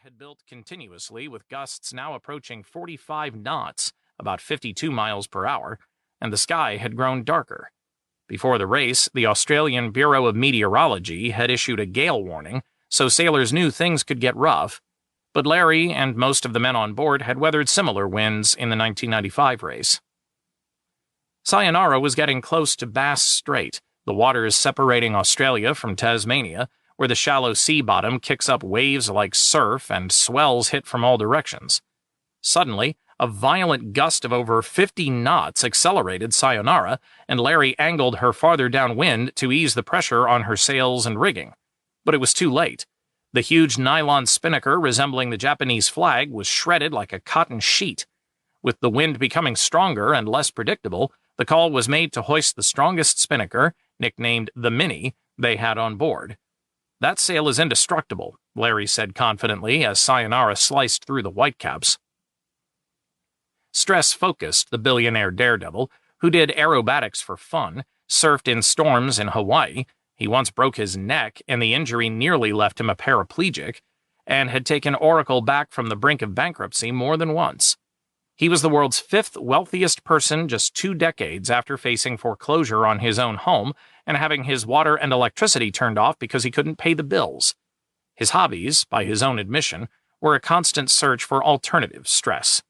had built continuously with gusts now approaching 45 knots, about 52 miles per hour, and the sky had grown darker. Before the race, the Australian Bureau of Meteorology had issued a gale warning, so sailors knew things could get rough, but Larry and most of the men on board had weathered similar winds in the 1995 race. Sayonara was getting close to Bass Strait, the waters separating Australia from Tasmania, where the shallow sea bottom kicks up waves like surf and swells hit from all directions. Suddenly, a violent gust of over 50 knots accelerated Sayonara, and Larry angled her farther downwind to ease the pressure on her sails and rigging. But it was too late. The huge nylon spinnaker resembling the Japanese flag was shredded like a cotton sheet. With the wind becoming stronger and less predictable, the call was made to hoist the strongest spinnaker, nicknamed the Mini, they had on board. "That sail is indestructible," Larry said confidently as Sayonara sliced through the whitecaps. Stress-focused, the billionaire daredevil, who did aerobatics for fun, surfed in storms in Hawaii, he once broke his neck and the injury nearly left him a paraplegic, and had taken Oracle back from the brink of bankruptcy more than once. He was the world's fifth wealthiest person just 2 decades after facing foreclosure on his own home and having his water and electricity turned off because he couldn't pay the bills. His hobbies, by his own admission, were a constant search for alternative stress.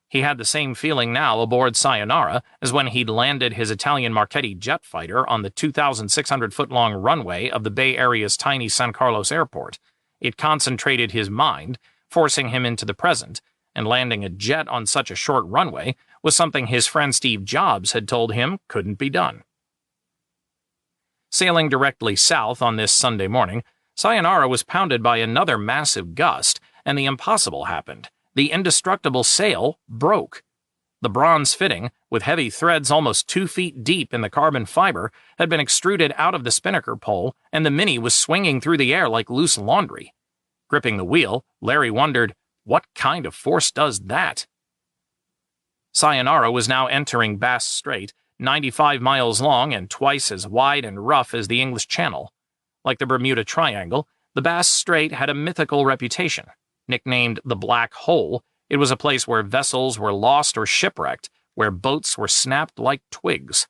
He had the same feeling now aboard Sayonara as when he'd landed his Italian Marchetti jet fighter on the 2,600-foot-long runway of the Bay Area's tiny San Carlos airport. It concentrated his mind, forcing him into the present, and landing a jet on such a short runway was something his friend Steve Jobs had told him couldn't be done. Sailing directly south on this Sunday morning, Sayonara was pounded by another massive gust, and the impossible happened. The indestructible sail broke. The bronze fitting, with heavy threads almost 2 feet deep in the carbon fiber, had been extruded out of the spinnaker pole, and the Mini was swinging through the air like loose laundry. Gripping the wheel, Larry wondered, what kind of force does that? Sayonara was now entering Bass Strait, 95 miles long and twice as wide and rough as the English Channel. Like the Bermuda Triangle, the Bass Strait had a mythical reputation. Nicknamed the Black Hole, it was a place where vessels were lost or shipwrecked, where boats were snapped like twigs.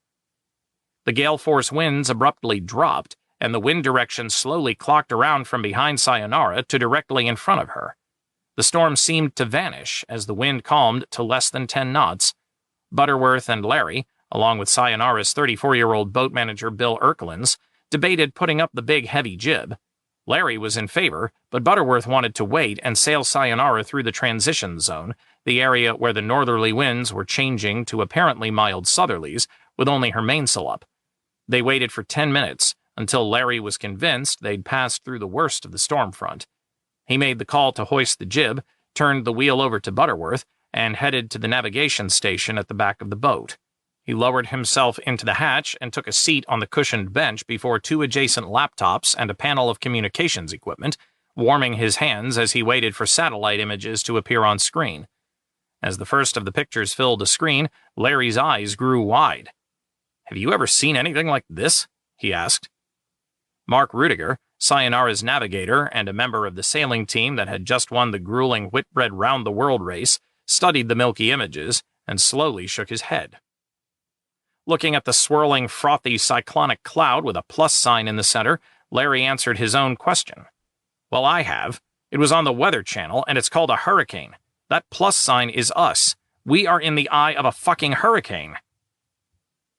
The gale-force winds abruptly dropped, and the wind direction slowly clocked around from behind Sayonara to directly in front of her. The storm seemed to vanish as the wind calmed to less than 10 knots. Butterworth and Larry, along with Sayonara's 34-year-old boat manager Bill Erklins, debated putting up the big heavy jib. Larry was in favor, but Butterworth wanted to wait and sail Sayonara through the transition zone, the area where the northerly winds were changing to apparently mild southerlies, with only her mainsail up. They waited for 10 minutes, until Larry was convinced they'd passed through the worst of the storm front. He made the call to hoist the jib, turned the wheel over to Butterworth, and headed to the navigation station at the back of the boat. He lowered himself into the hatch and took a seat on the cushioned bench before 2 adjacent laptops and a panel of communications equipment, warming his hands as he waited for satellite images to appear on screen. As the first of the pictures filled the screen, Larry's eyes grew wide. "Have you ever seen anything like this?" he asked. Mark Rudiger, Sayonara's navigator and a member of the sailing team that had just won the grueling Whitbread Round-the-World race, studied the milky images and slowly shook his head. Looking at the swirling, frothy cyclonic cloud with a plus sign in the center, Larry answered his own question. "Well, I have. It was on the Weather Channel, and it's called a hurricane. That plus sign is us. We are in the eye of a fucking hurricane."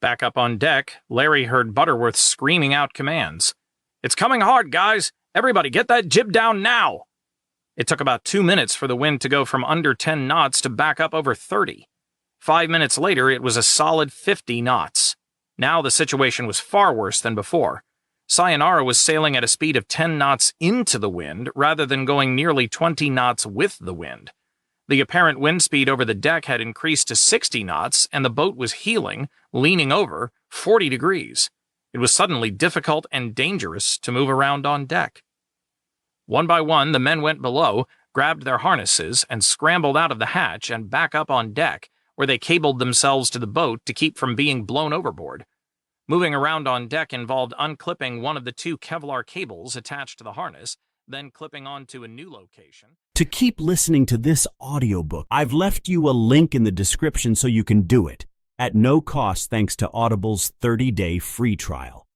Back up on deck, Larry heard Butterworth screaming out commands. "It's coming hard, guys! Everybody get that jib down now!" It took about 2 minutes for the wind to go from under 10 knots to back up over 30. 5 minutes later, it was a solid 50 knots. Now the situation was far worse than before. Sayonara was sailing at a speed of 10 knots into the wind rather than going nearly 20 knots with the wind. The apparent wind speed over the deck had increased to 60 knots, and the boat was heeling, leaning over, 40 degrees. It was suddenly difficult and dangerous to move around on deck. One by one, the men went below, grabbed their harnesses, and scrambled out of the hatch and back up on deck, where they cabled themselves to the boat to keep from being blown overboard. Moving around on deck involved unclipping one of the 2 Kevlar cables attached to the harness, then clipping onto a new location. To keep listening to this audiobook, I've left you a link in the description so you can do it, at no cost thanks to Audible's 30-day free trial.